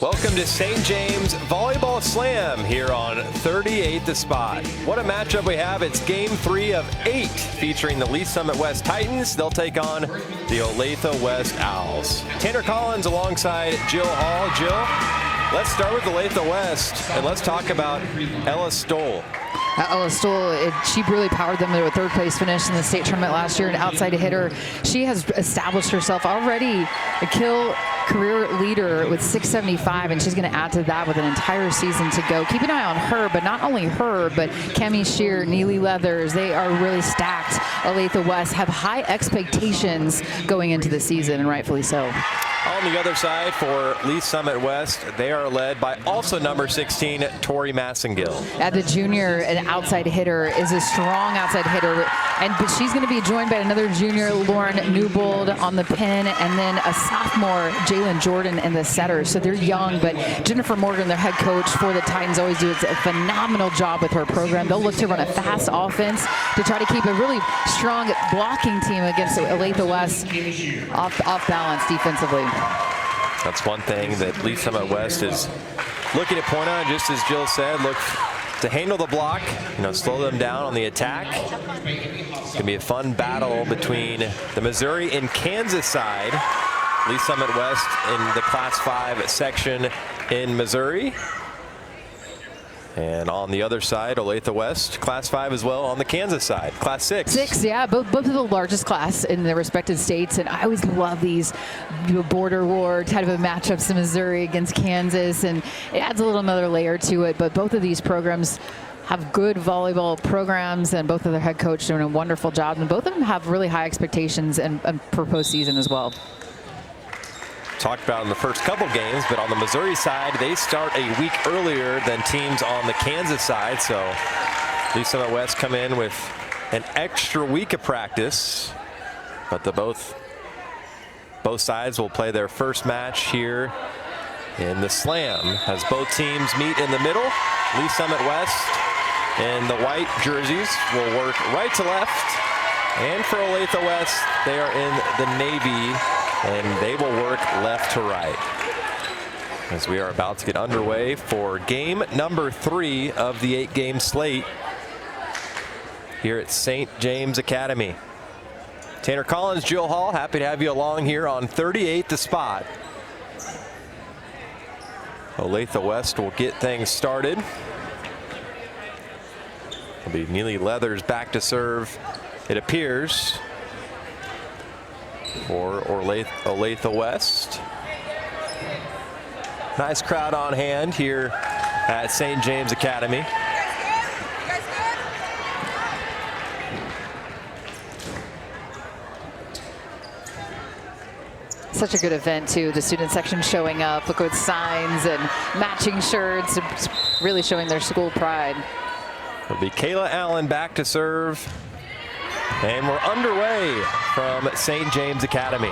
Welcome to St. James Volleyball Slam here on 38 The Spot. What a matchup we have. It's game 3 of 8 featuring the Olathe Summit West Titans. They'll take on the Olathe West Owls. Tanner Collins alongside Jill Hall. Jill, let's start with Olathe West and let's talk about Ella Stoll. Ella Stoll, she really powered them to a third place finish in the state tournament last year, an outside hitter. She has established herself already a kill career leader with 675, and she's going to add to that with an entire season to go. Keep an eye on her, but not only her, but Cami Shear, Neely Leathers. They are really stacked. Olathe West have high expectations going into the season, and rightfully so. On the other side for Olathe Summit West, they are led by also number 16, Tori Massengill. At the junior, an outside hitter is a strong outside hitter, but she's going to be joined by another junior, Lauren Newbold on the pin, and then a sophomore, Jalen Jordan, in the setter. So they're young, but Jennifer Morgan, their head coach for the Titans, always does a phenomenal job with her program. They'll look to run a fast offense to try to keep a really strong blocking team against Olathe West off balance defensively. That's one thing that Olathe Summit West is looking to point on, just as Jill said, look to handle the block, slow them down on the attack. It's going to be a fun battle between the Missouri and Kansas side. Olathe Summit West in the Class 5 section in Missouri. And on the other side, Olathe West, Class 5 as well on the Kansas side, Class 6. 6, yeah, both of the largest class in their respective states. And I always love these border war type of matchups in Missouri against Kansas. And it adds a little another layer to it. But both of these programs have good volleyball programs, and both of their head coach doing a wonderful job. And both of them have really high expectations and for postseason as well. Talked about in the first couple games, but on the Missouri side, they start a week earlier than teams on the Kansas side. So Olathe Summit West come in with an extra week of practice, but both sides will play their first match here in the Slam as both teams meet in the middle. Olathe Summit West in the white jerseys will work right to left, and for Olathe West, they are in the navy, and they will work left to right as we are about to get underway for game number 3 of the 8-game slate here at St. James Academy. Tanner Collins, Jill Hall, happy to have you along here on 38 The Spot. Olathe West will get things started. It'll be Neely Leathers back to serve, it appears, for Olathe West. Nice crowd on hand here at St. James Academy. Such a good event too. The student section showing up, look with signs and matching shirts, really showing their school pride. It'll be Kayla Allen back to serve. And we're underway from St. James Academy.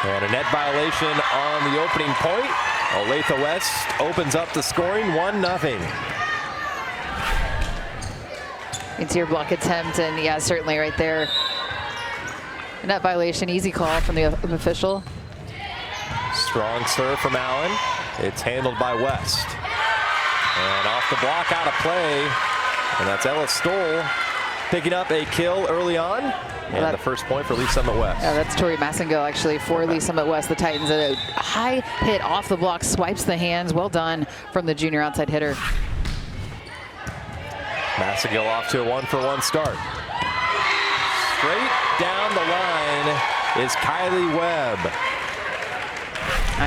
And a net violation on the opening point. Olathe West opens up the scoring 1-0. Interior block attempt, and yeah, certainly right there. A net violation, easy call from the official. Strong serve from Allen. It's handled by West. And off the block, out of play. And that's Ella Stoll picking up a kill early on. And the first point for Olathe Summit West. Yeah, that's Tori Massengill actually for Olathe Summit West. The Titans, a high hit off the block, swipes the hands. Well done from the junior outside hitter. Massengill off to a 1-for-1 start. Straight down the line is Kylie Webb.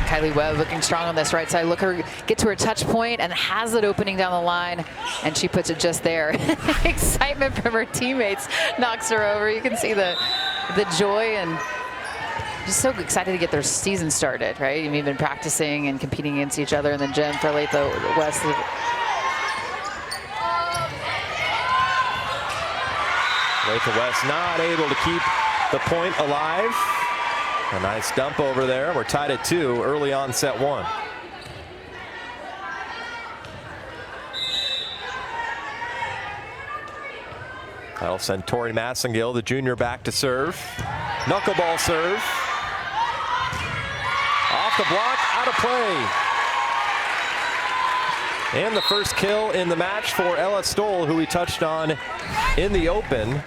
Kylie Webb looking strong on this right side. Look her get to her touch point and has it opening down the line, and she puts it just there. Excitement from her teammates knocks her over. You can see the joy, and just so excited to get their season started, right? We've been practicing and competing against each other in the gym for Olathe West. Olathe West not able to keep the point alive. A nice dump over there. We're tied at 2 early on set 1. That'll send Tori Massengill, the junior, back to serve. Knuckleball serve. the block, out of play. And the first kill in the match for Ella Stoll, who we touched on in the open.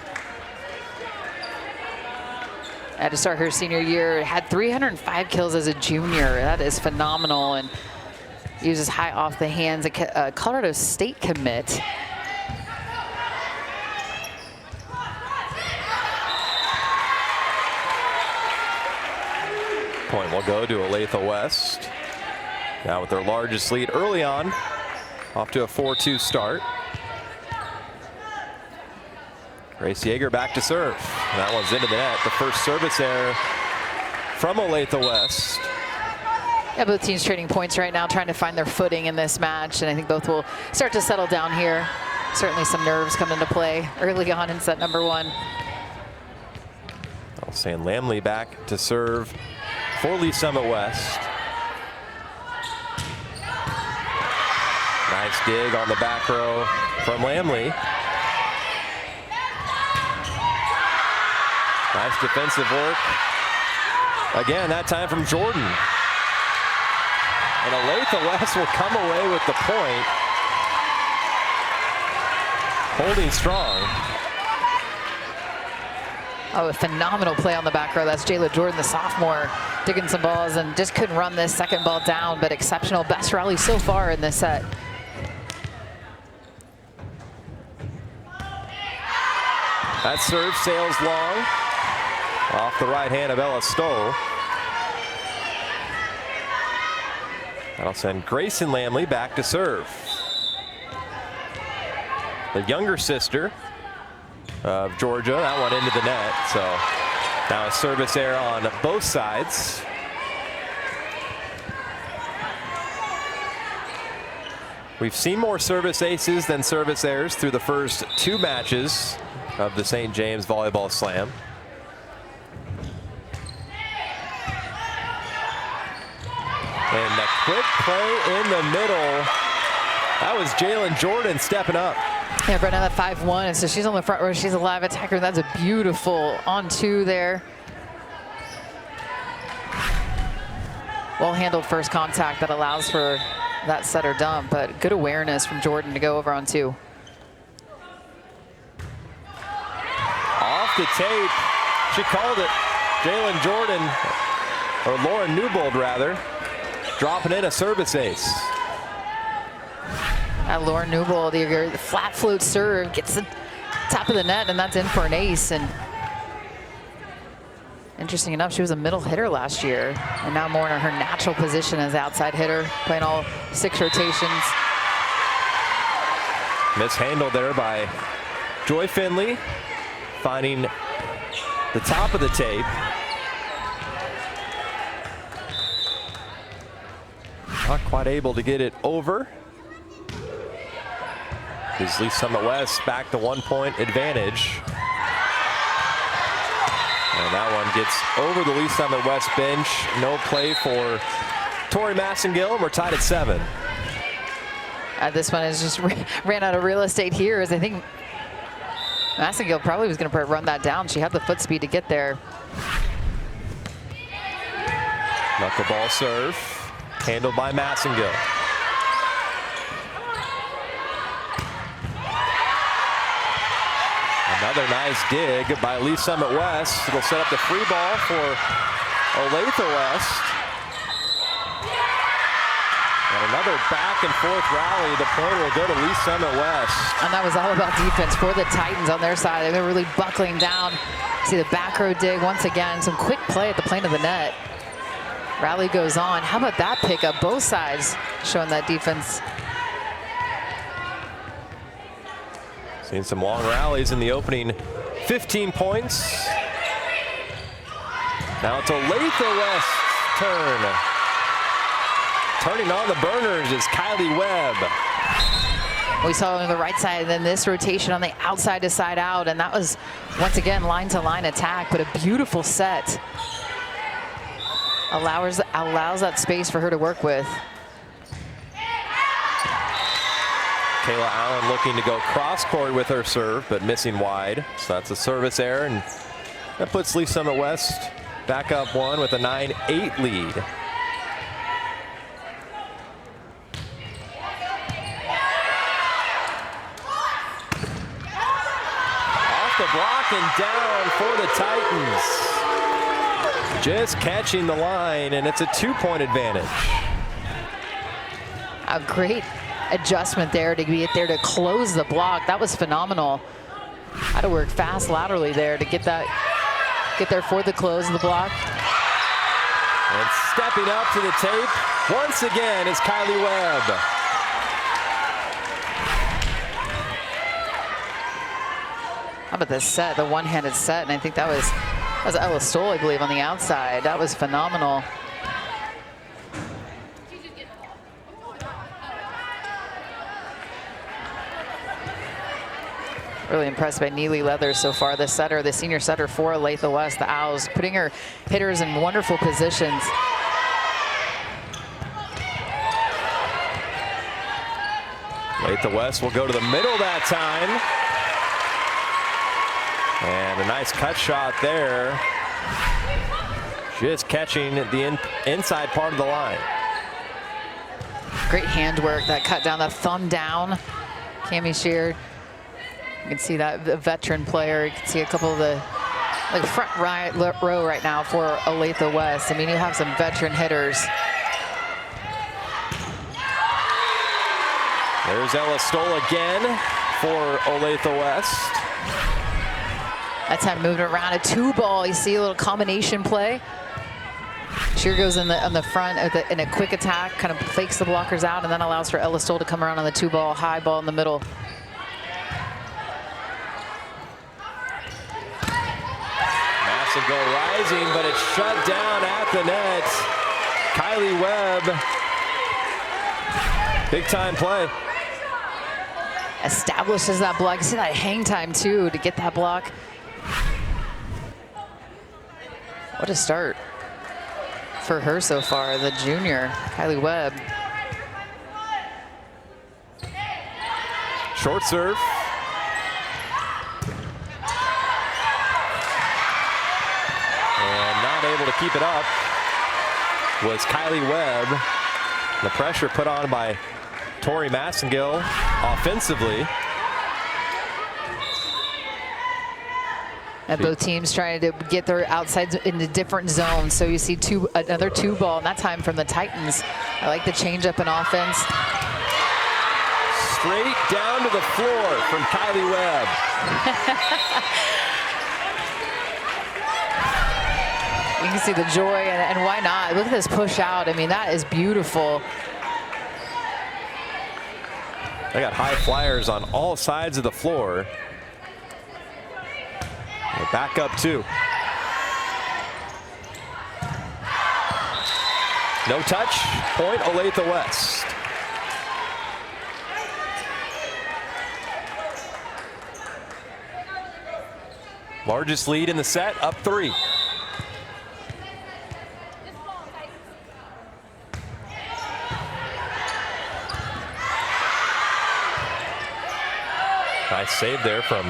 Had to start her senior year, had 305 kills as a junior. That is phenomenal, and uses high off the hands, a Colorado State commit. Point will go to Olathe West. Now with their largest lead early on, off to a 4-2 start. Grace Yeager back to serve. And that one's into the net. The first service error from Olathe West. Yeah, both teams trading points right now, trying to find their footing in this match, and I think both will start to settle down here. Certainly some nerves come into play early on in set number 1. I'll send Lamley back to serve for Lee Summit West. Nice dig on the back row from Lamley. Nice defensive work. Again, that time from Jordan. And Olathe West will come away with the point. Holding strong. Oh, a phenomenal play on the back row. That's Jayla Jordan, the sophomore, digging some balls and just couldn't run this second ball down, but exceptional. Best rally so far in this set. That serve sails long. Off the right hand of Ella Stoll. That'll send Grayson Lamley back to serve. The younger sister of Georgia, that one into the net. So now a service error on both sides. We've seen more service aces than service errors through the first 2 matches of the St. James Volleyball Slam. And a quick play in the middle. That was Jalen Jordan stepping up. Yeah, Brenna, that 5-1, and so she's on the front row. She's a live attacker. That's a beautiful on-2 there. Well-handled first contact that allows for that setter dump, but good awareness from Jordan to go over on 2. Off the tape. She called it. Jalen Jordan, or Lauren Newbold rather, dropping in a service ace. Lauren Newbold, the flat float serve, gets the top of the net, and that's in for an ace. And interesting enough, she was a middle hitter last year, and now more in her natural position as outside hitter, playing all 6 rotations. Mishandled there by Joy Finley, finding the top of the tape. Not quite able to get it over. Is Lee Summit West back to 1-point advantage. And that one gets over the Lee Summit West bench. No play for Tori Massengill. We're tied at 7. This one is just ran out of real estate here, as I think Massengill probably was going to run that down. She had the foot speed to get there. Knuckleball serve, handled by Massengill. Another nice dig by Lee Summit West. It'll set up the free ball for Olathe West. And another back and forth rally. The point will go to Lee Summit West. And that was all about defense for the Titans on their side. They're really buckling down. See the back row dig once again. Some quick play at the plane of the net. Rally goes on. How about that pickup? Both sides showing that defense. Seen some long rallies in the opening 15 points. Now it's Olathe West's turn. Turning on the burners is Kylie Webb. We saw on the right side, and then this rotation on the outside to side out, and that was once again line-to-line attack, but a beautiful set. Allows that space for her to work with. Kayla Allen looking to go cross-court with her serve, but missing wide. So that's a service error, and that puts Lee Summit West back up 1 with a 9-8 lead. second down for the Titans. Just catching the line, and it's a 2-point advantage. A great adjustment there to get there to close the block. That was phenomenal. Had to work fast laterally there to get there for the close of the block. And stepping up to the tape once again is Kylie Webb. How about this set, the one-handed set, and I think that was Ella Stoll, I believe, on the outside. That was phenomenal. Really impressed by Neely Leathers so far, the setter, the senior setter for Olathe West, the Owls, putting her hitters in wonderful positions. Olathe West will go to the middle that time. And a nice cut shot there. Just catching the inside part of the line. Great handwork, that cut down, that thumb down. Cami Shear. You can see that the veteran player. You can see a couple of the front row right now for Olathe West. I mean, you have some veteran hitters. There's Ella Stoll again for Olathe West. That time moving around a 2-ball. You see a little combination play. Shear goes on the front in a quick attack, kind of fakes the blockers out, and then allows for Ella Stoll to come around on the 2-ball, high ball in the middle. Go rising, but it's shut down at the net. Kylie Webb, big time play. Establishes that block. You see that hang time too to get that block. What a start for her so far, the junior, Kylie Webb. Short serve. Able to keep it up was Kylie Webb. The pressure put on by Tori Massengill offensively. And both teams trying to get their outsides into different zones. So you see another 2-ball, and that time from the Titans. I like the changeup in offense. Straight down to the floor from Kylie Webb. You can see the joy, and why not? Look at this push out. I mean, that is beautiful. They got high flyers on all sides of the floor. They're back up 2. No touch, point Olathe West. Largest lead in the set, up 3. Nice save there from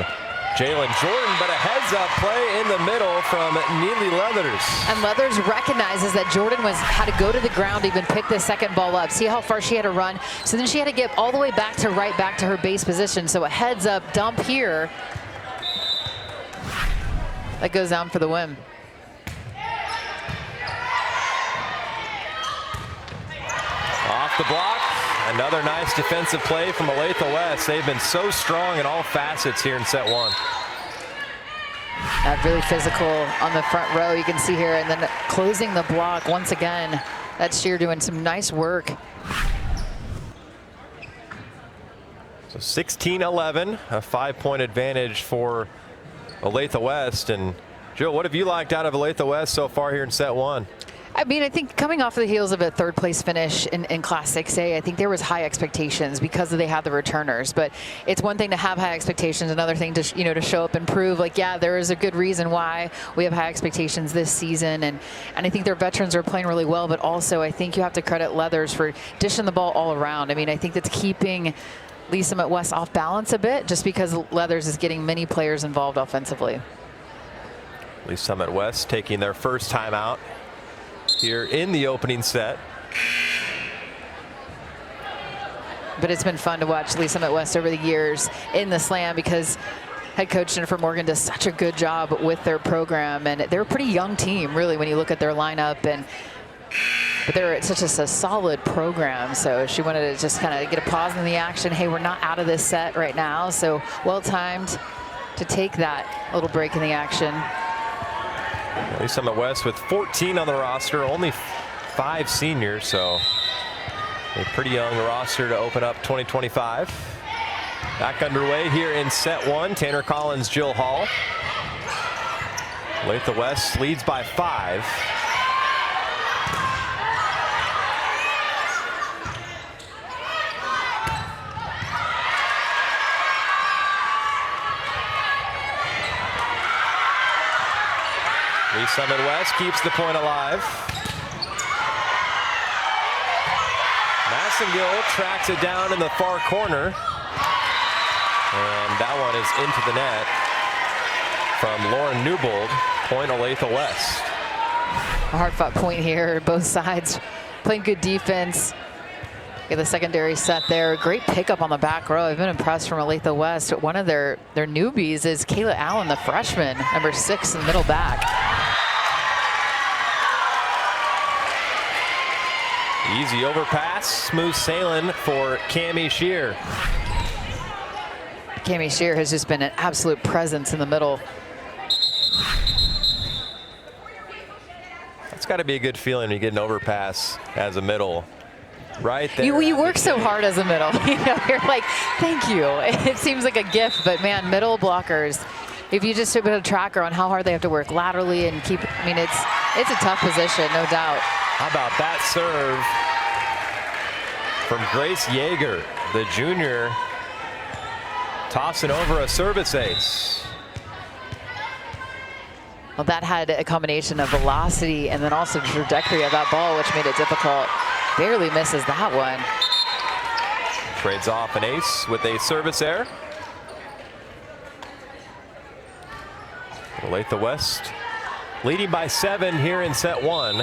Jalen Jordan, but a heads-up play in the middle from Neely Leathers. And Leathers recognizes that Jordan had to go to the ground to even pick the second ball up. See how far she had to run. So then she had to get all the way back to her base position. So a heads-up dump here. That goes down for the win. Off the block. Another nice defensive play from Olathe West. They've been so strong in all facets here in set 1. Really physical on the front row, you can see here, and then closing the block once again. That's Shear doing some nice work. So 16-11, a 5-point advantage for Olathe West. And Joe, what have you liked out of Olathe West so far here in set 1? I mean, I think coming off of the heels of a 3rd place finish in Class 6A, I think there was high expectations because they had the returners. But it's one thing to have high expectations, another thing to to show up and prove like, yeah, there is a good reason why we have high expectations this season. And I think their veterans are playing really well, but also I think you have to credit Leathers for dishing the ball all around. I mean, I think that's keeping Lee Summit West off balance a bit, just because Leathers is getting many players involved offensively. Lee Summit West taking their first time out here in the opening set. But it's been fun to watch Lee Summit West over the years in the slam, because head coach Jennifer Morgan does such a good job with their program, and they're a pretty young team, really, when you look at their lineup. But they're such a solid program, so she wanted to just kind of get a pause in the action. Hey, we're not out of this set right now, so well-timed to take that little break in the action. Lee Summit West with 14 on the roster, only 5 seniors, so a pretty young roster to open up 2025. Back underway here in set 1. Tanner Collins, Jill Hall. Olathe West leads by 5. Lee Summit West keeps the point alive. Massengill tracks it down in the far corner. And that one is into the net from Lauren Newbold. Point Olathe West. A hard-fought point here. Both sides playing good defense. Get the secondary set there. Great pickup on the back row. I've been impressed from Olathe West. One of their newbies is Kayla Allen, the freshman, number 6 in the middle back. Easy overpass, smooth sailing for Cammie Shear. Cammie Shear has just been an absolute presence in the middle. That's got to be a good feeling when you get an overpass as a middle. Right there. You work so hard as a middle. You're like, thank you. It seems like a gift, but man, middle blockers, if you just put a tracker on how hard they have to work laterally and keep, I mean, it's a tough position, no doubt. How about that serve from Grace Yeager, the junior, tossing over a service ace. Well, that had a combination of velocity and then also the trajectory of that ball, which made it difficult. Barely misses that one. Trades off an ace with a service error. Olathe West leading by 7 here in set 1.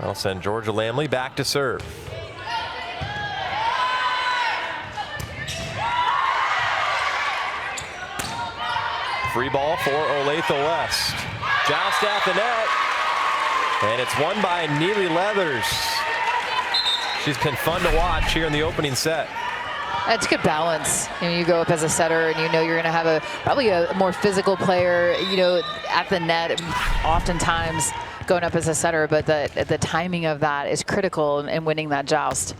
I'll send Georgia Lamley back to serve. Free ball for Olathe West. Joust at the net. And it's won by Neely Leathers. She's been fun to watch here in the opening set. That's good balance. You go up as a setter and you know you're going to have probably a more physical player, at the net oftentimes going up as a setter, but the timing of that is critical in winning that joust.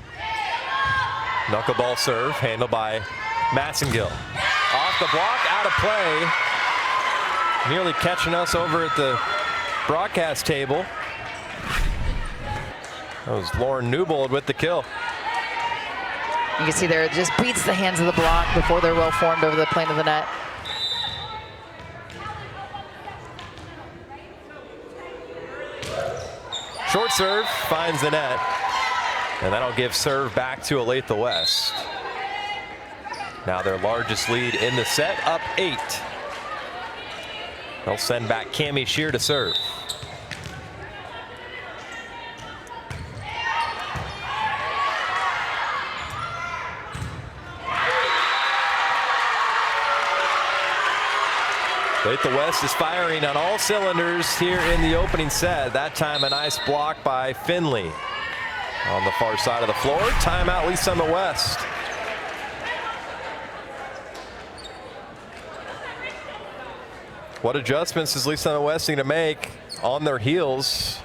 Knuckleball serve handled by Massengill. Off the block, out of play. Nearly catching us over at the broadcast table. That was Lauren Newbold with the kill. You can see there, it just beats the hands of the block before they're well formed over the plane of the net. Short serve finds the net, and that'll give serve back to Olathe West. Now their largest lead in the set, up 8. They'll send back Cammie Shear to serve. Olathe West is firing on all cylinders here in the opening set. That time a nice block by Finley on the far side of the floor. Timeout, Lee Summit West. What adjustments is Lee Summit West need to make on their heels?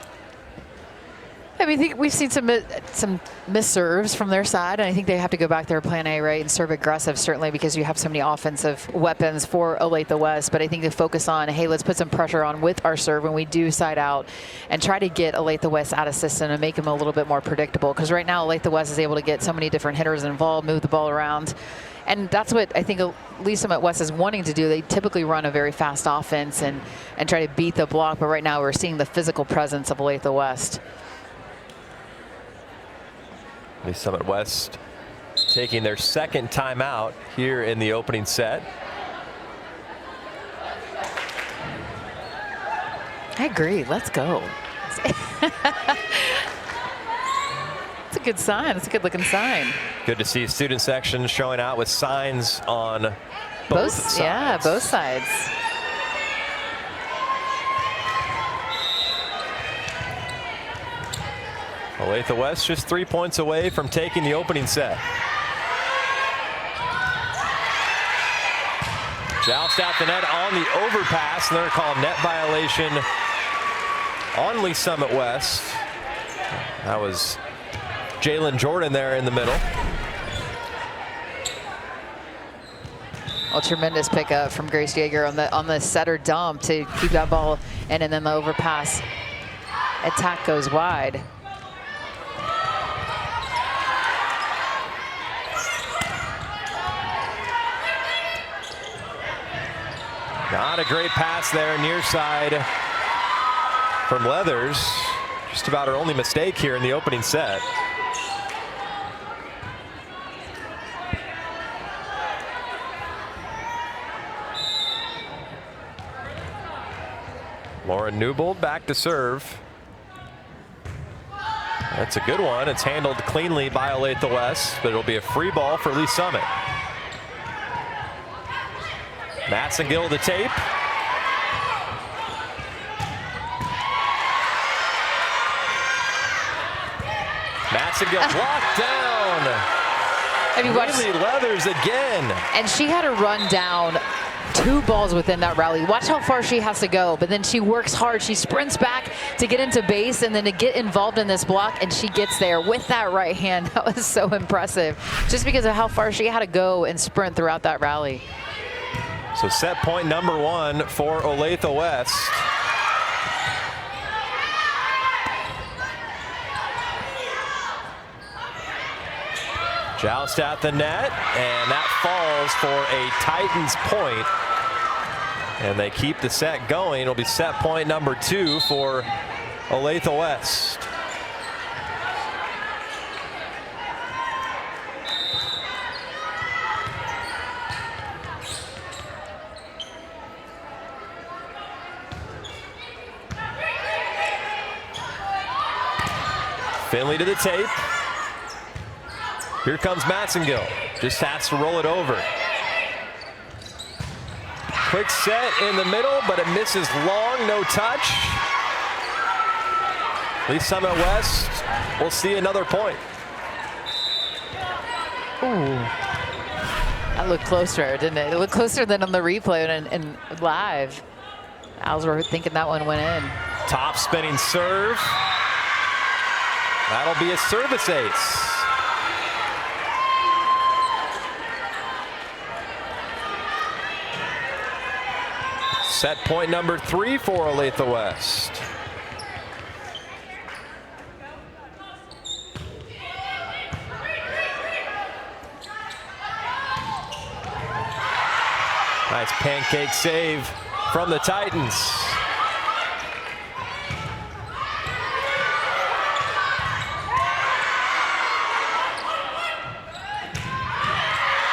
I mean, I think we've seen some missed serves from their side, and I think they have to go back to their plan A, right, and serve aggressive, certainly, because you have so many offensive weapons for Olathe West. But I think to focus on, hey, let's put some pressure on with our serve when we do side out and try to get Olathe West out of system and make them a little bit more predictable. Because right now, Olathe West is able to get so many different hitters involved, move the ball around. And that's what I think Lee Summit West is wanting to do. They typically run a very fast offense and try to beat the block. But right now, we're seeing the physical presence of Olathe West. Lee Summit West taking their second timeout here in the opening set. I agree. Let's go. It's a good sign. It's a good looking sign. Good to see student section showing out with signs on both sides. Yeah, both sides. Olathe West just 3 points away from taking the opening set. Joust out the net on the overpass, and they're called net violation on Lee Summit West. That was Jalen Jordan there in the middle. Well, tremendous pickup from Grace Yeager on the setter dump to keep that ball in, and then the overpass attack goes wide. Not a great pass there near side from Leathers. Just about her only mistake here in the opening set. Lauren Newbold back to serve. That's a good one. It's handled cleanly by Olathe West, but it'll be a free ball for Lee Summit. Massengill to tape. Massengill blocked down. Haley Leathers again. And she had to run down 2 balls within that rally. Watch how far she has to go, but then she works hard. She sprints back to get into base and then to get involved in this block, and she gets there with that right hand. That was so impressive, just because of how far she had to go and sprint throughout that rally. So set point number 1 for Olathe West. Joust at the net, and that falls for a Titans point. And they keep the set going. It'll be set point number 2 for Olathe West. Finley to the tape. Here comes Massengill. Just has to roll it over. Quick set in the middle, but it misses long, no touch. Lee Summit West will see another point. Ooh. That looked closer, didn't it? It looked closer than on the replay and live. Owls were thinking that one went in. Top spinning serve. That'll be a service ace. Set point number 3 for Olathe West. Nice pancake save from the Titans.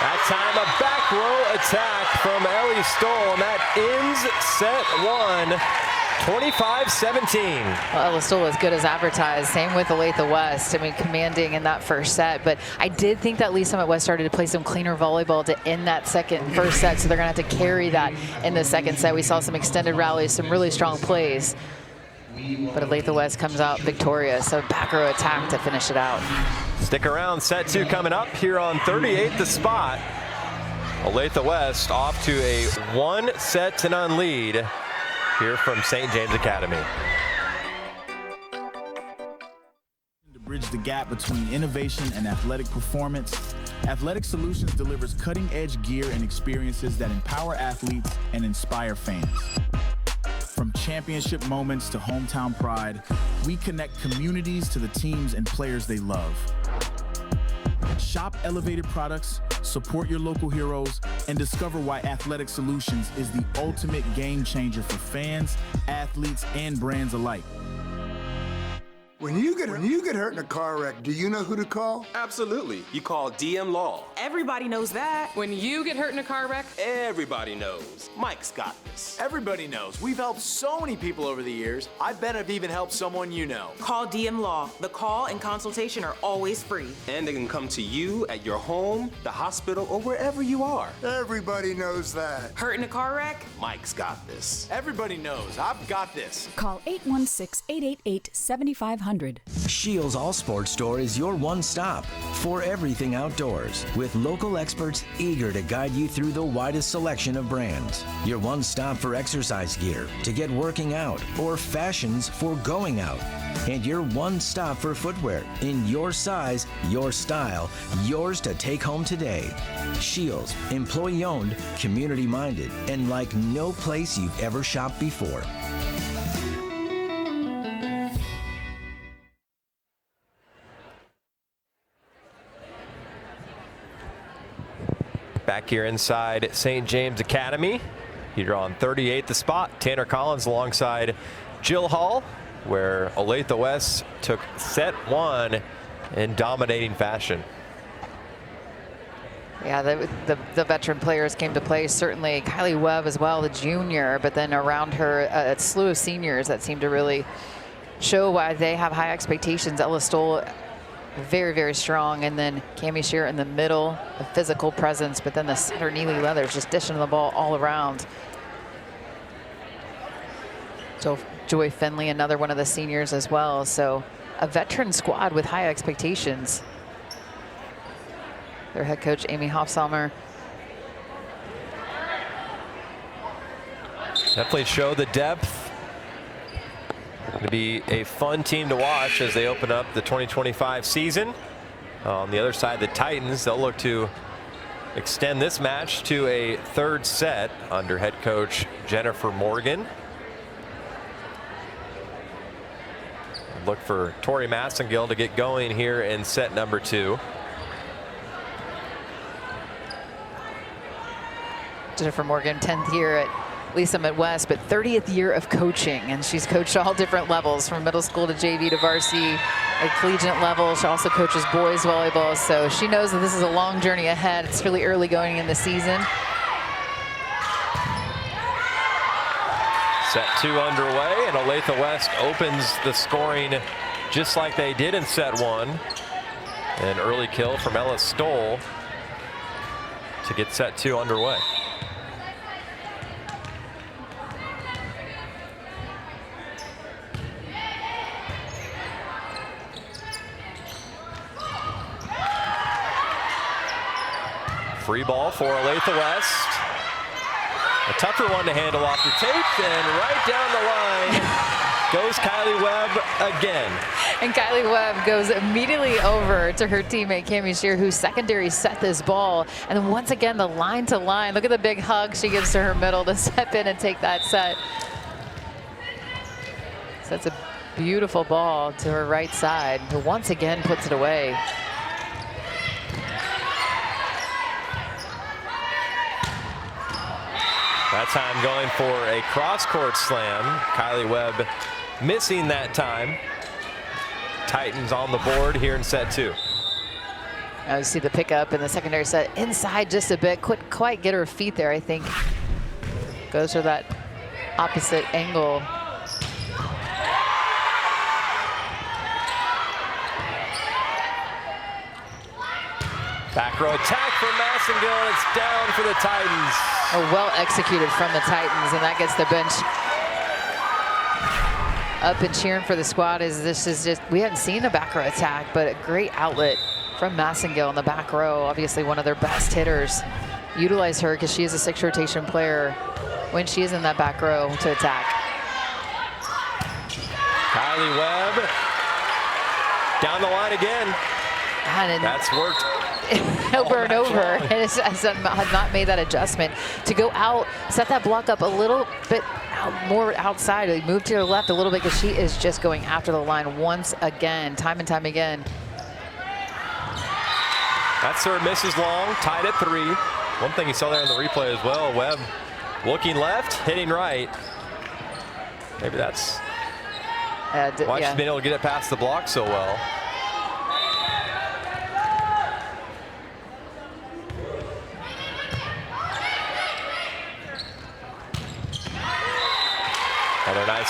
That time a back row attack from Ellie Stoll, and that ends set 1, 25-17. Well, Ella Stoll was good as advertised. Same with Olathe West. I mean, commanding in that first set. But I did think that Lee Summit West started to play some cleaner volleyball to end that first set. So they're going to have to carry that in the second set. We saw some extended rallies, some really strong plays. But Olathe West comes out victorious. So back row attack to finish it out. Stick around. Set 2 coming up here on 38 The Spot. Olathe West off to a 1-0 lead here from St. James Academy. To bridge the gap between innovation and athletic performance, Athletic Solutions delivers cutting-edge gear and experiences that empower athletes and inspire fans. From championship moments to hometown pride, we connect communities to the teams and players they love. Shop elevated products, support your local heroes, and discover why Athletic Solutions is the ultimate game changer for fans, athletes, and brands alike. When you get hurt in a car wreck, do you know who to call? Absolutely. You call DM Law. Everybody knows that. When you get hurt in a car wreck, Everybody knows. Mike's got this. Everybody knows. We've helped so many people over the years. I bet I've even helped someone you know. Call DM Law. The call and consultation are always free. And they can come to you at your home, the hospital, or wherever you are. Everybody knows that. Hurt in a car wreck? Mike's got this. Everybody knows. I've got this. Call 816-888-7500. Shields All Sports Store is your one stop for everything outdoors, with local experts eager to guide you through the widest selection of brands. Your one stop for exercise gear to get working out or fashions for going out. And your one stop for footwear in your size, your style, yours to take home today. Shields, employee owned, community minded, and like no place you've ever shopped before. Back here inside St. James Academy, here on 38th the spot, Tanner Collins alongside Jill Hall, where Olathe West took set one in dominating fashion. Yeah, the veteran players came to play. Certainly Kylie Webb as well, the junior, but then around her a slew of seniors that seem to really show why they have high expectations. Ella Stoll, very, very strong. And then Cami Shear in the middle, a physical presence, but then the center, Neely Leathers, just dishing the ball all around. So Joy Finley, another one of the seniors as well. So a veteran squad with high expectations. Their head coach, Amy Hofsalmer. Definitely show the depth. Going to be a fun team to watch as they open up the 2025 season. On the other side, the Titans, they'll look to extend this match to a third set under head coach Jennifer Morgan. Look for Tori Massengill to get going here in set number 2. Jennifer Morgan, 10th year at Lisa Midwest, but 30th year of coaching, and she's coached all different levels, from middle school to JV to varsity at collegiate level. She also coaches boys volleyball, so she knows that this is a long journey ahead. It's really early going in the season. Set 2 underway, and Olathe West opens the scoring just like they did in set 1. An early kill from Ella Stoll to get set 2 underway. Free ball for Olathe West. A tougher one to handle off the tape, and right down the line goes Kylie Webb again. And Kylie Webb goes immediately over to her teammate Cami Shear, who secondary set this ball. And then once again, the line to line. Look at the big hug she gives to her middle to step in and take that set. So that's a beautiful ball to her right side, who once again puts it away. That time going for a cross-court slam. Kylie Webb missing that time. Titans on the board here in set 2. Now you see the pickup in the secondary set inside just a bit. Couldn't quite get her feet there, I think. Goes for that opposite angle. Back row attack for Massengill, and it's down for the Titans. Oh, well executed from the Titans, and that gets the bench up and cheering for the squad. This is just, we hadn't seen a back row attack, but a great outlet from Massengill in the back row. Obviously one of their best hitters. Utilize her because she is a 6 rotation player when she is in that back row to attack. Kylie Webb down the line again. And that's worked over and over, and has not made that adjustment to go out, set that block up a little bit more outside, move to the left a little bit, because she is just going after the line once again, time and time again. That serve misses long, tied at 3. One thing you saw there in the replay as well, Webb looking left, hitting right. Maybe that's why she's been able to get it past the block so well.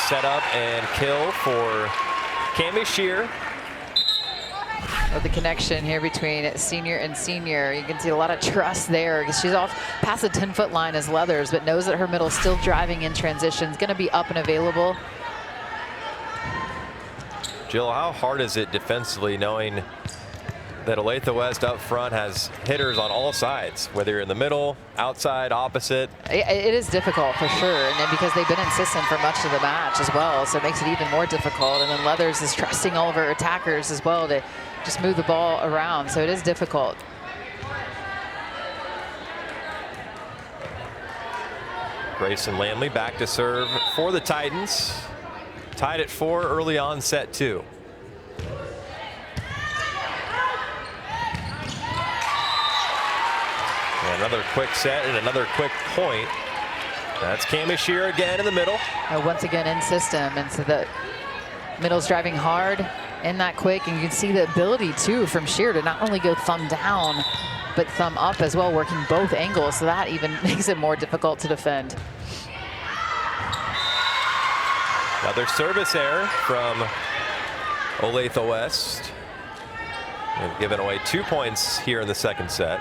set up and kill for Cami Shear. With the connection here between senior and senior, you can see a lot of trust there because she's off past the 10-foot line as Leathers, but knows that her middle's still driving in transition. Is going to be up and available. Jill, how hard is it defensively knowing that Olathe West up front has hitters on all sides, whether you're in the middle, outside, opposite? It is difficult for sure, and then because they've been insistent for much of the match as well, so it makes it even more difficult. And then Leathers is trusting all of her attackers as well to just move the ball around, so it is difficult. Grayson Lamley back to serve for the Titans. Tied at 4 early on set 2. And another quick set and another quick point. That's Cami Shear again in the middle. Once again in system, and so the middle's driving hard in that quick, and you can see the ability too from Shear to not only go thumb down, but thumb up as well, working both angles, so that even makes it more difficult to defend. Another service error from Olathe West. They've given away 2 points here in the second set.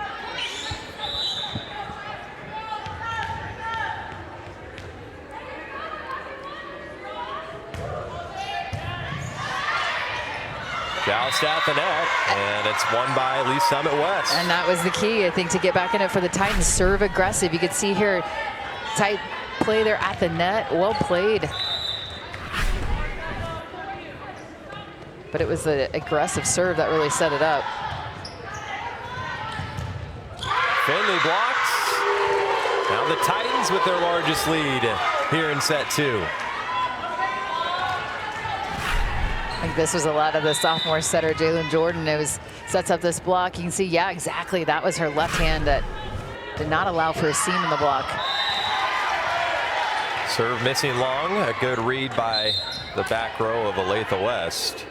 Joust at the net, and it's won by Lee Summit West. And that was the key, I think, to get back in it for the Titans. Serve aggressive. You could see here, tight play there at the net. Well played. But it was the aggressive serve that really set it up. Finley blocks. Now the Titans with their largest lead here in set 2. I think this was a lot of the sophomore setter, Jalen Jordan. Sets up this block. You can see, yeah, exactly. That was her left hand that did not allow for a seam in the block. Serve missing long. A good read by the back row of Olathe West.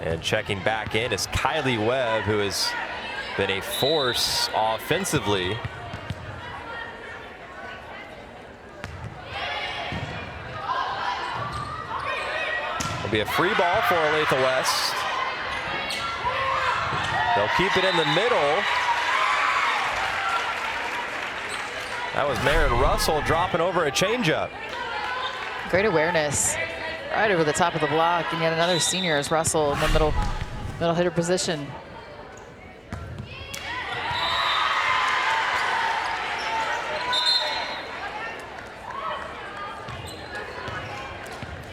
And checking back in is Kylie Webb, who has been a force offensively. It'll be a free ball for Olathe West. They'll keep it in the middle. That was Marin Russell dropping over a changeup. Great awareness. Right over the top of the block, and yet another senior is Russell in the middle hitter position.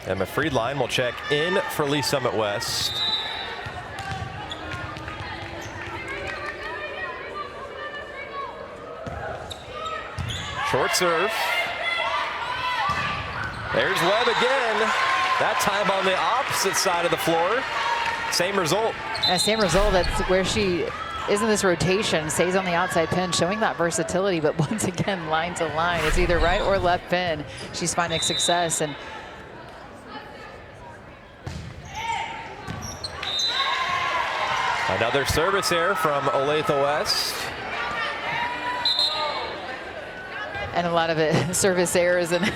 Emma Friedline will check in for Lee Summit West. Short serve. There's Webb again. That time on the opposite side of the floor. Same result. Same result. That's where she is in this rotation. Stays on the outside pin, showing that versatility. But once again, line to line. It's either right or left pin. She's finding success. And another service error from Olathe West. And a lot of it service errors and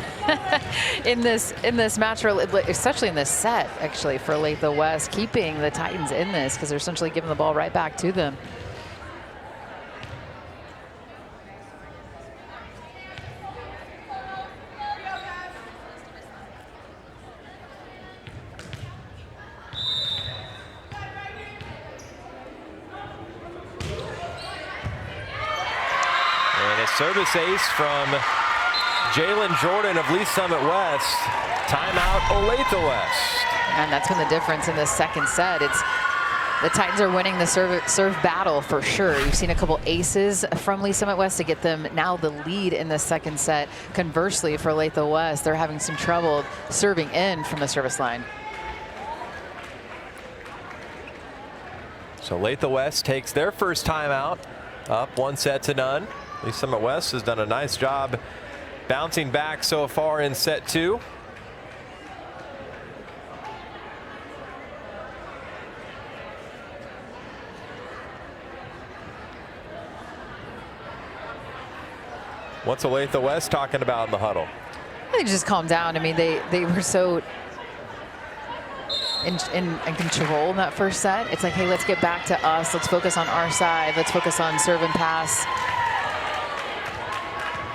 in this match, especially in this set, actually, for Olathe West, keeping the Titans in this because they're essentially giving the ball right back to them. Service ace from Jalen Jordan of Lee Summit West. Timeout, Olathe West. And that's been the difference in this second set. It's the Titans are winning the serve battle for sure. You've seen a couple aces from Lee Summit West to get them now the lead in the second set. Conversely, for Olathe West, they're having some trouble serving in from the service line. So Olathe West takes their first timeout, up 1-0. Lee Summit West has done a nice job bouncing back so far in set 2. What's Olathe West talking about in the huddle? They just calmed down. I mean, they were so in control in that first set. It's like, hey, let's get back to us. Let's focus on our side. Let's focus on serve and pass.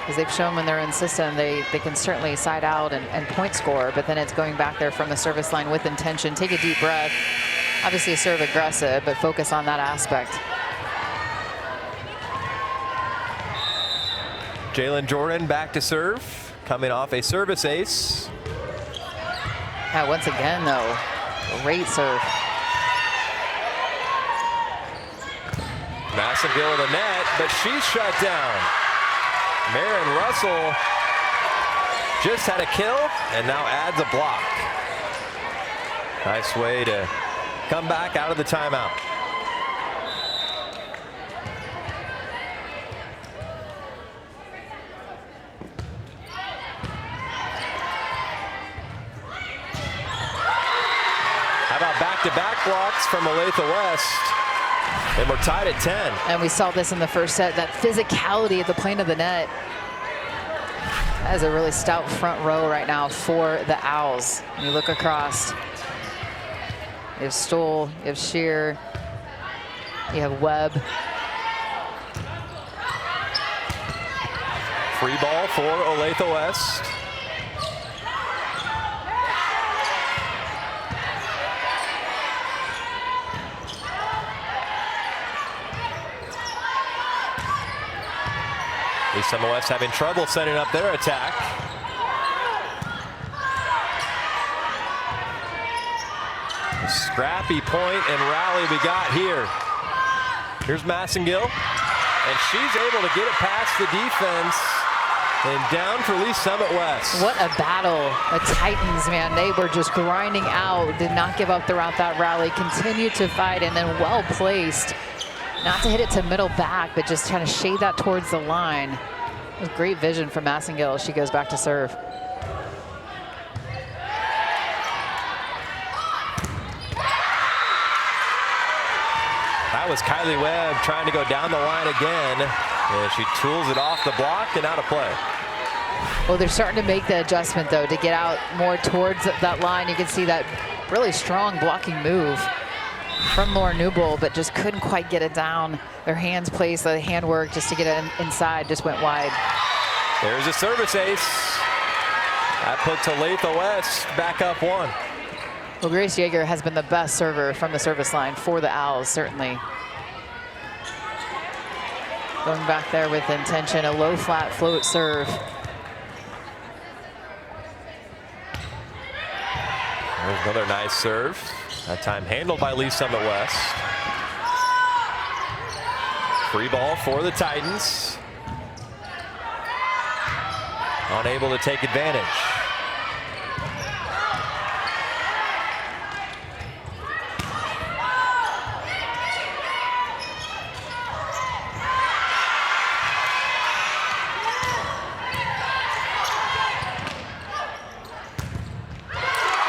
Because they've shown when they're in system, they can certainly side out and point score, but then it's going back there from the service line with intention. Take a deep breath. Obviously serve aggressive, but focus on that aspect. Jalen Jordan back to serve, coming off a service ace. Yeah, once again, though, great serve. Massengill in the net, but she's shut down. Marin Russell just had a kill and now adds a block. Nice way to come back out of the timeout. How about back-to-back blocks from Olathe West? And we're tied at 10. And we saw this in the first set, that physicality at the plane of the net. That is a really stout front row right now for the Owls. You look across. You have Stoll, you have Shear, you have Webb. Free ball for Olathe West. Summit West having trouble setting up their attack. A scrappy point and rally we got here. Here's Massengill, and she's able to get it past the defense and down for Lee Summit West. What a battle. The Titans, man, they were just grinding out, did not give up throughout that rally, continued to fight, and then well placed. Not to hit it to middle back, but just trying to shade that towards the line. It was great vision from Massengill as she goes back to serve. That was Kylie Webb trying to go down the line again, and she tools it off the block and out of play. Well, they're starting to make the adjustment, though, to get out more towards that line. You can see that really strong blocking move from Lauren Newbold, but just couldn't quite get it down. Their hands placed, the handwork just to get it inside just went wide. There's a service ace. That puts Olathe West back up 1. Well, Grace Yeager has been the best server from the service line for the Owls, certainly. Going back there with intention, a low flat float serve. There's another nice serve. That time handled by Lee Summit West. Free ball for the Titans. Unable to take advantage.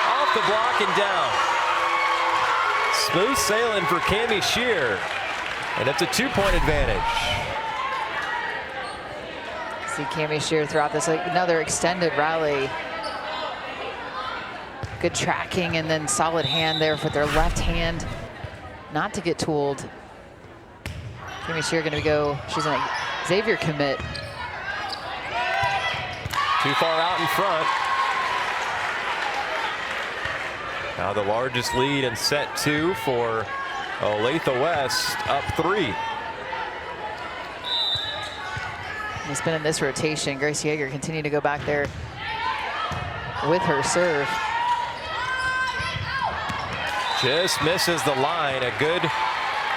Off the block and down. Smooth sailing for Cami Shear, and it's a 2-point advantage. See Cami Shear throughout this, another extended rally. Good tracking and then solid hand there with their left hand, not to get tooled. Cami Shear going to go, she's an Xavier commit. Too far out in front. Now the largest lead in set 2 for Olathe West, up 3. It's been in this rotation. Grace Yeager continuing to go back there with her serve. Just misses the line. A good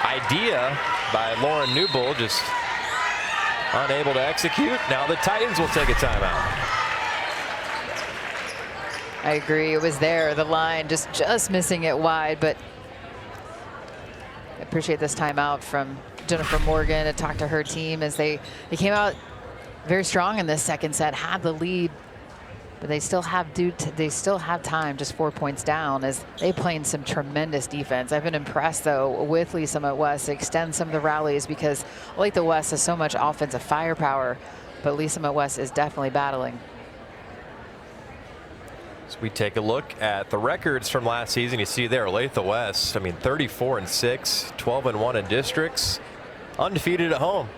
idea by Lauren Newbold, just unable to execute. Now the Titans will take a timeout. I agree, it was there, the line, just missing it wide, but I appreciate this timeout from Jennifer Morgan to talk to her team as they came out very strong in this second set, had the lead, but they still have time, just 4 points down as they playing some tremendous defense. I've been impressed though with Lee Summit West to extend some of the rallies because Olathe West has so much offensive firepower, but Lee Summit West is definitely battling. As we take a look at the records from last season, you see there Olathe West, I mean 34-6, 12-1 in districts, undefeated at home.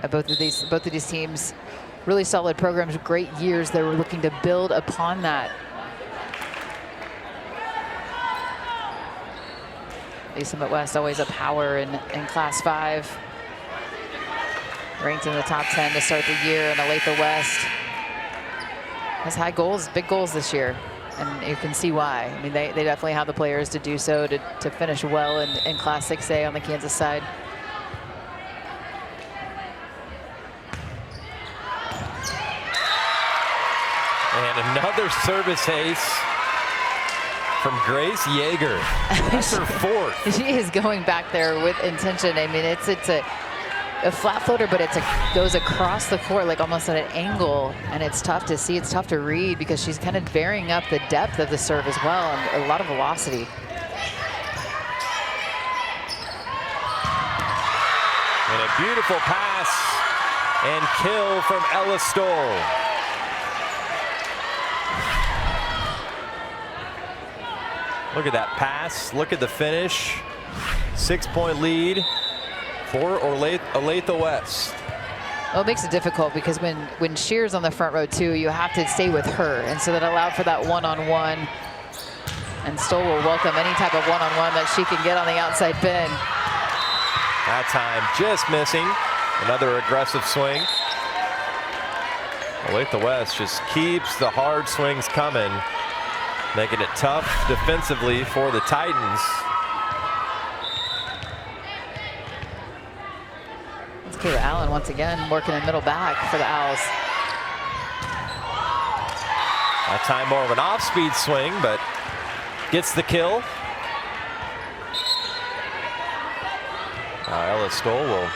Both of these teams, really solid programs, great years. They were looking to build upon that. Summit West always a power in Class 5. Ranked in the top 10 to start the year, and Olathe West has high goals, big goals this year. And you can see why. I mean, they definitely have the players to do so, to finish well in Class 6A on the Kansas side. And another service ace from Grace Yeager. That's her fourth. She is going back there with intention. I mean, it's a flat floater, but goes across the court like almost at an angle, and it's tough to see. It's tough to read because she's kind of varying up the depth of the serve as well, and a lot of velocity. And a beautiful pass and kill from Ella Stoll. Look at that pass. Look at the finish. 6-point lead for Olathe West. Well, it makes it difficult because when Shear's on the front row too, you have to stay with her, and so that allowed for that one-on-one. And Stoll will welcome any type of one-on-one that she can get on the outside bin. That time just missing. Another aggressive swing. Olathe West just keeps the hard swings coming, making it tough defensively for the Titans. It's Kayla Allen once again working in middle back for the Owls. That time more of an off-speed swing, but gets the kill. Ella Stoll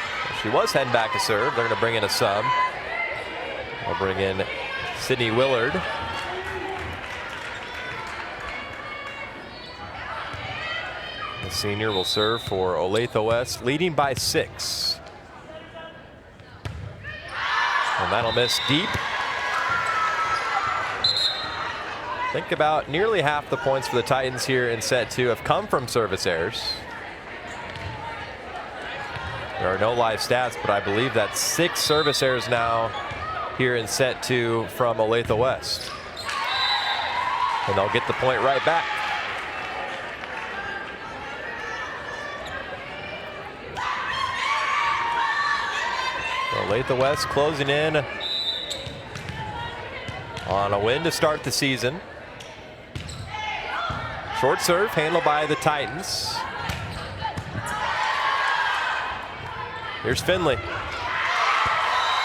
she was heading back to serve. They're going to bring in a sub. They'll bring in Sydney Willard. The senior will serve for Olathe West, leading by 6. And that'll miss deep. Think about nearly half the points for the Titans here in set 2 have come from service errors. There are no live stats, but I believe that's 6 service errors now here in set 2 from Olathe West. And they'll get the point right back. Olathe West closing in on a win to start the season. Short serve handled by the Titans. Here's Finley.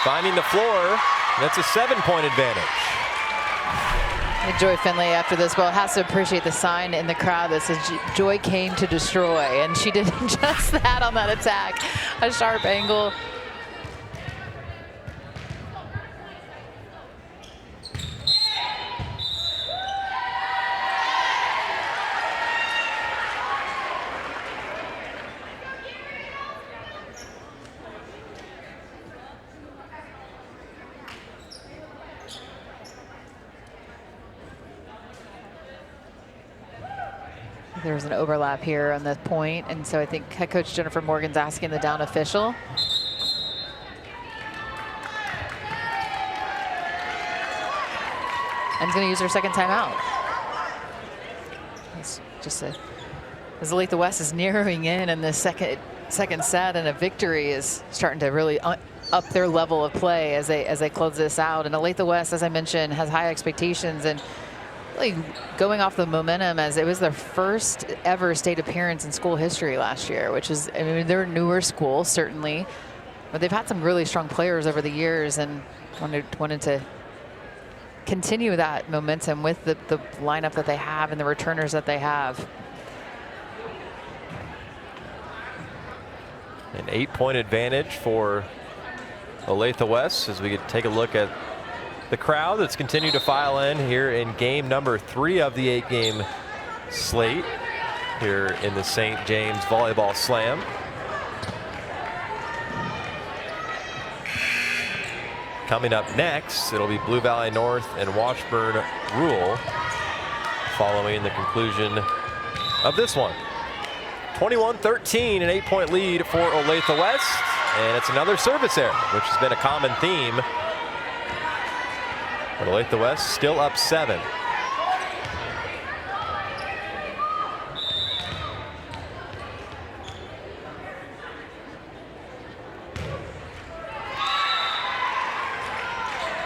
Finding the floor. That's a 7-point advantage. Joy Finley after this ball has to appreciate the sign in the crowd that says Joy came to destroy, and she did just that on that attack. A sharp angle. There's an overlap here on the point, and so I think head coach Jennifer Morgan's asking the down official. And he's going to use her second timeout. It's just as Olathe West is narrowing in the second set, and a victory is starting to really up their level of play as they close this out. And Olathe West, as I mentioned, has high expectations and really going off the momentum, as it was their first ever state appearance in school history last year, which is, I mean, they're a newer school, certainly, but they've had some really strong players over the years and wanted to continue that momentum with the lineup that they have and the returners that they have. An 8-point advantage for Olathe West as we could take a look at the crowd that's continued to file in here in game number 3 of the 8-game slate here in the St. James Volleyball Slam. Coming up next, it'll be Blue Valley North and Washburn Rural following the conclusion of this one. 21-13, an 8-point lead for Olathe West, and it's another service error, which has been a common theme. But Olathe West still up 7.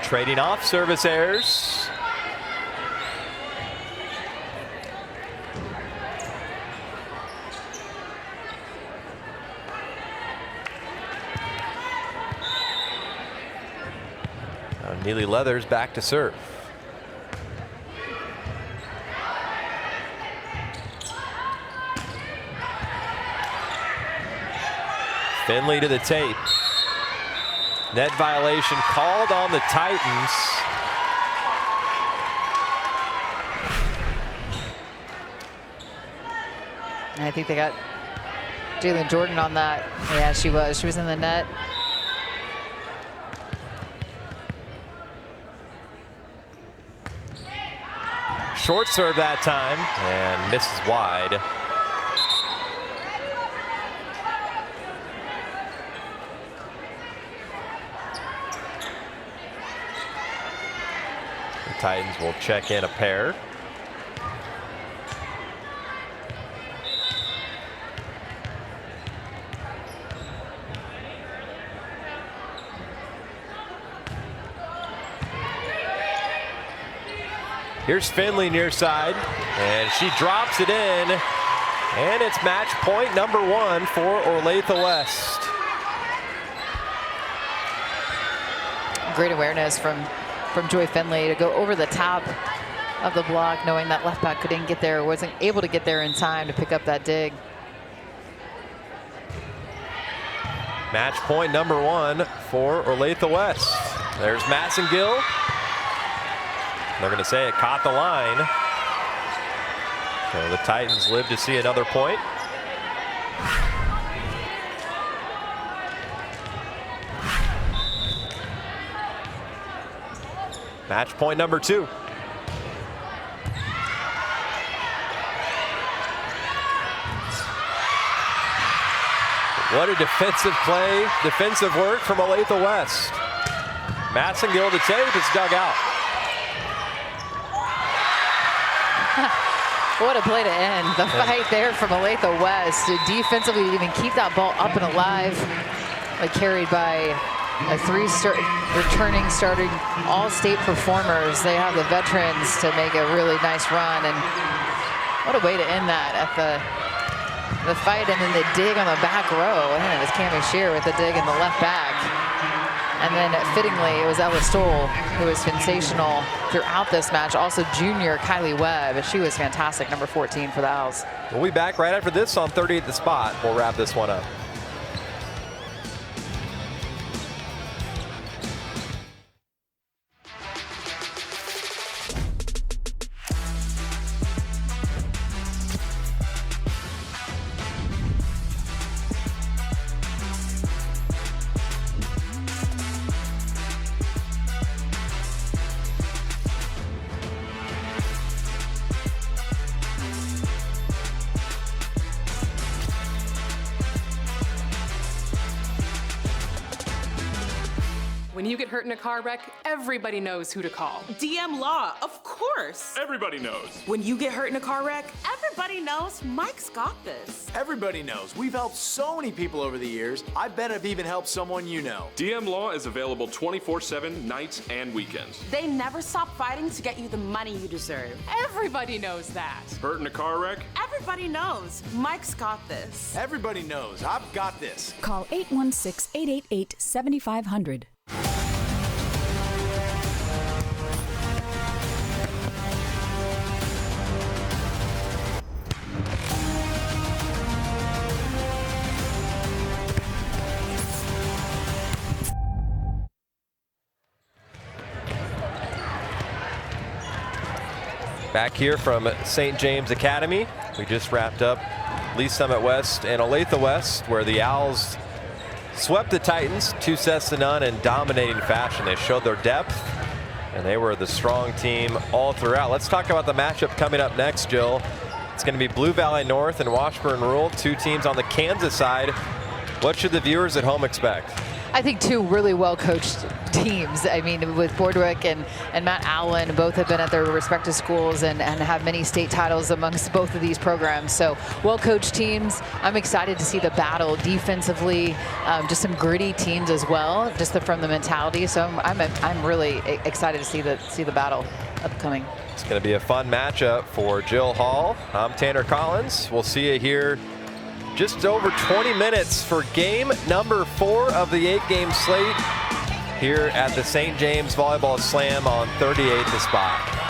Trading off service errors. Now Neely Leathers back to serve. Finley to the tape. Net violation called on the Titans. And I think they got Jalen Jordan on that. Yeah, she was. She was in the net. Short serve that time and misses wide. The Titans will check in a pair. Here's Finley near side, and she drops it in, and it's match point number 1 for Olathe West. Great awareness from Joy Finley to go over the top of the block, knowing that left back couldn't get there, wasn't able to get there in time to pick up that dig. Match point number 1 for Olathe West. There's Massengill. They're going to say it caught the line. So the Titans live to see another point. Match point number 2. What a defensive play, defensive work from Olathe West. Massengill to tape, it's dug out. What a play to end. The fight there from Olathe West to defensively even keep that ball up and alive. Like carried by a 3 returning starting all-state performers. They have the veterans to make a really nice run. And what a way to end that at the fight, and then the dig on the back row. And it was Cammie Shear with the dig in the left back. And then fittingly, it was Ella Stoll who was sensational throughout this match. Also junior Kylie Webb. She was fantastic, number 14 for the Owls. We'll be back right after this on 30 at the Spot. We'll wrap this one up. When you get hurt in a car wreck, everybody knows who to call. DM Law, of course. Everybody knows. When you get hurt in a car wreck, Everybody knows Mike's got this. Everybody knows. We've helped so many people over the years. I bet I've even helped someone you know. DM Law is available 24/7, nights and weekends. They never stop fighting to get you the money you deserve. Everybody knows that. Hurt in a car wreck? Everybody knows Mike's got this. Everybody knows I've got this. Call 816-888-7500. Back here from St. James Academy. We just wrapped up Lee Summit West and Olathe West, where the Owls swept the Titans 2-0 in dominating fashion. They showed their depth, and they were the strong team all throughout. Let's talk about the matchup coming up next, Jill. It's going to be Blue Valley North and Washburn Rural, two teams on the Kansas side. What should the viewers at home expect? I think two really well-coached teams. I mean, with Bordwick and Matt Allen, both have been at their respective schools and have many state titles amongst both of these programs. So well-coached teams. I'm excited to see the battle defensively. Just some gritty teams as well, just from the mentality. So I'm really excited to see the battle upcoming. It's going to be a fun matchup for Jill Hall. I'm Tanner Collins. We'll see you here just over 20 minutes for game number 4 of the 8-game slate here at the St. James Volleyball Slam on 38th Spot.